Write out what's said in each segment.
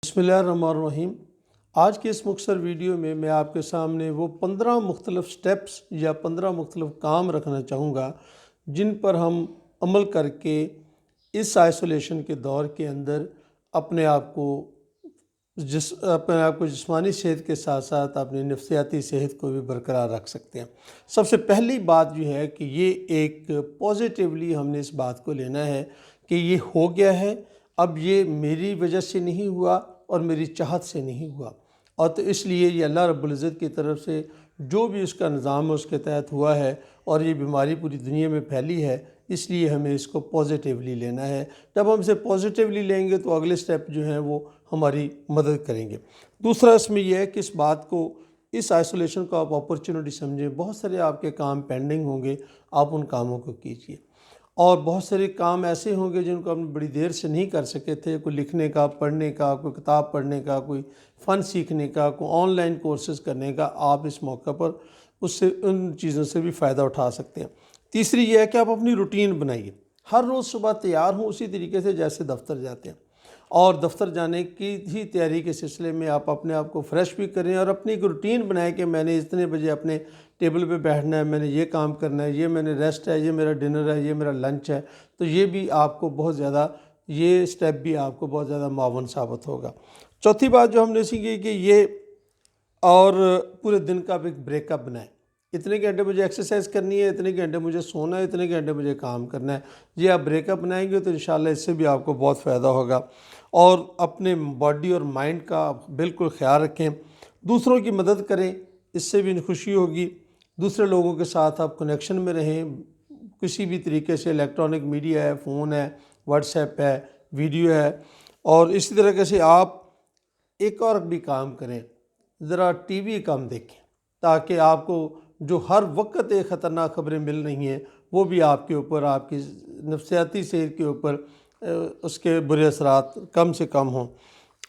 بسم اللہ الرحمن الرحیم۔ آج کے اس مختصر ویڈیو میں میں آپ کے سامنے وہ 15 مختلف سٹیپس یا 15 مختلف کام رکھنا چاہوں گا جن پر ہم عمل کر کے اس آئسولیشن کے دور کے اندر اپنے آپ کو جسمانی صحت کے ساتھ ساتھ اپنی نفسیاتی صحت کو بھی برقرار رکھ سکتے ہیں۔ سب سے پہلی بات جو ہے کہ یہ ایک پازیٹیولی ہم نے اس بات کو لینا ہے کہ یہ ہو گیا ہے، اب یہ میری وجہ سے نہیں ہوا اور میری چاہت سے نہیں ہوا، اور تو اس لیے یہ اللہ رب العزت کی طرف سے جو بھی اس کا نظام ہے اس کے تحت ہوا ہے، اور یہ بیماری پوری دنیا میں پھیلی ہے، اس لیے ہمیں اس کو پازیٹیولی لینا ہے۔ جب ہم اسے پازیٹیولی لیں گے تو اگلے سٹیپ جو ہیں وہ ہماری مدد کریں گے۔ دوسرا اس میں یہ ہے کہ اس بات کو، اس آئسولیشن کو آپ اپرچونٹی سمجھیں۔ بہت سارے آپ کے کام پینڈنگ ہوں گے، آپ ان کاموں کو کیجئے، اور بہت سارے کام ایسے ہوں گے جن کو آپ بڑی دیر سے نہیں کر سکے تھے، کوئی لکھنے کا، پڑھنے کا، کوئی کتاب پڑھنے کا، کوئی فن سیکھنے کا، کوئی آن لائن کورسز کرنے کا، آپ اس موقع پر ان چیزوں سے بھی فائدہ اٹھا سکتے ہیں۔ تیسری یہ ہے کہ آپ اپنی روٹین بنائیے، ہر روز صبح تیار ہوں اسی طریقے سے جیسے دفتر جاتے ہیں، اور دفتر جانے کی ہی تیاری کے سلسلے میں آپ اپنے آپ کو فریش بھی کریں، اور اپنی ایک روٹین بنائیں کہ میں نے اتنے بجے اپنے ٹیبل پہ بیٹھنا ہے، میں نے یہ کام کرنا ہے، یہ میں نے ریسٹ ہے، یہ میرا ڈنر ہے، یہ میرا لنچ ہے۔ تو یہ بھی آپ کو بہت زیادہ، یہ سٹیپ بھی آپ کو بہت زیادہ معاون ثابت ہوگا۔ چوتھی بات جو ہم نے سیکھی کہ یہ، اور پورے دن کا ایک بریک اپ بنائیں۔ اتنے گھنٹے مجھے ایکسرسائز کرنی ہے، اتنے گھنٹے مجھے سونا ہے، اتنے گھنٹے مجھے کام کرنا ہے۔ یہ آپ بریک اپ بنائیں گے تو انشاءاللہ اس سے بھی آپ کو بہت فائدہ ہوگا۔ اور اپنے باڈی اور مائنڈ کا بالکل خیال رکھیں، دوسروں کی مدد کریں، اس سے بھی خوشی ہوگی۔ دوسرے لوگوں کے ساتھ آپ کنیکشن میں رہیں، کسی بھی طریقے سے، الیکٹرانک میڈیا ہے، فون ہے، واٹس ایپ ہے، ویڈیو ہے، اور اسی طریقے سے آپ ایک اور بھی کام کریں، ذرا ٹی وی کم دیکھیں، تاکہ آپ کو جو ہر وقت ایک خطرناک خبریں مل رہی ہیں وہ بھی آپ کے اوپر، آپ کی نفسیاتی صحت کے اوپر اس کے برے اثرات کم سے کم ہوں۔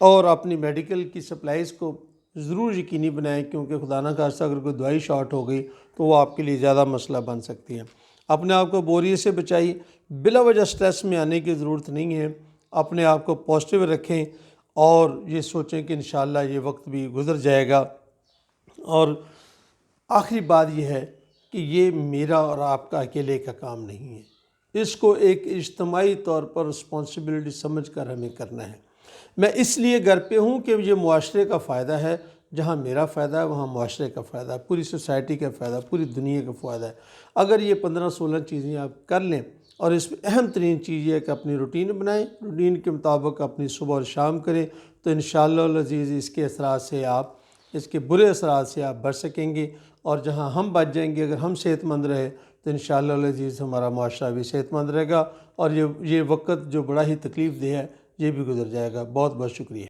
اور اپنی میڈیکل کی سپلائز کو ضرور یقینی بنائیں، کیونکہ خدا نہ خواستہ اگر کوئی دوائی شارٹ ہو گئی تو وہ آپ کے لیے زیادہ مسئلہ بن سکتی ہے۔ اپنے آپ کو بوریت سے بچائیے، بلا وجہ سٹریس میں آنے کی ضرورت نہیں ہے۔ اپنے آپ کو پازیٹیو رکھیں اور یہ سوچیں کہ انشاءاللہ یہ وقت بھی گزر جائے گا۔ اور آخری بات یہ ہے کہ یہ میرا اور آپ کا اکیلے کا کام نہیں ہے، اس کو ایک اجتماعی طور پر رسپانسبلٹی سمجھ کر ہمیں کرنا ہے۔ میں اس لیے گھر پہ ہوں کہ یہ معاشرے کا فائدہ ہے، جہاں میرا فائدہ ہے وہاں معاشرے کا فائدہ ہے، پوری سوسائٹی کا فائدہ ہے، پوری دنیا کا فائدہ ہے۔ اگر یہ 15-16 چیزیں آپ کر لیں، اور اس میں اہم ترین چیز یہ ہے کہ اپنی روٹین بنائیں، روٹین کے مطابق اپنی صبح اور شام کریں، تو انشاءاللہ العزیز اس کے اثرات سے آپ، اس کے برے اثرات سے آپ بچ سکیں گے، اور جہاں ہم بچ جائیں گے، اگر ہم صحت مند رہے تو انشاءاللہ العزیز ہمارا معاشرہ بھی صحت مند رہے گا، اور یہ وقت جو بڑا ہی تکلیف دہ ہے یہ بھی گزر جائے گا۔ بہت بہت شکریہ۔